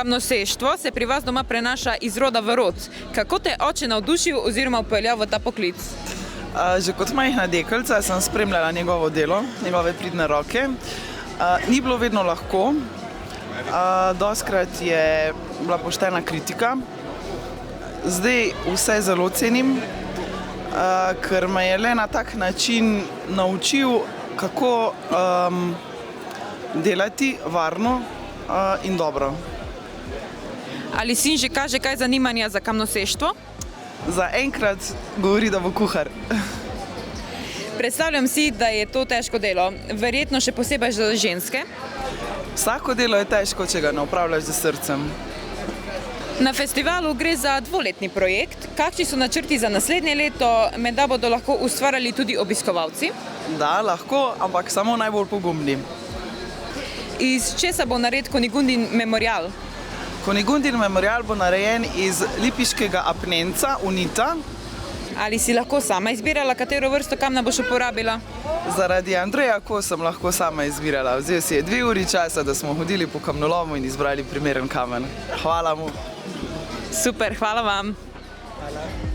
Kamnoseštvo se pri vas doma prenaša iz roda v rod. Kako te je oče navdušil oziroma vpeljal v ta poklic? Že kot majhna deklica sem spremljala njegovo delo, njegove pridne roke. Ni bilo vedno lahko, dostikrat je bila poštena kritika. Zdaj vse zelo cenim, ker me je le na tak način naučil, kako delati varno in dobro. Ali sin že kaže kaj zanimanja za kamnoseštvo? Zaenkrat govori, da bo kuhar. Predstavljam si, da je to težko delo, verjetno še posebej za ženske. Vsako delo je težko, če ga ne opravljaš z srcem. Na festivalu gre za dvoletni projekt. Kakšni so načrti za naslednje leto, menda bodo lahko ustvarjali tudi obiskovalci? Da, lahko, ampak samo najbolj pogumni. Iz česa bo nared Kunigundin memorial? Kunigundin memorial bo narejen iz lipiškega apnenca, unita. Ali si lahko sama izbirala, katero vrsto kamna boš uporabila? Zaradi Andreja, ko sem lahko sama izbirala. Vzel si je 2 uri časa, da smo hodili po kamnolomu in izbrali primeren kamen. Hvala mu. Super, hvala vam. Hvala.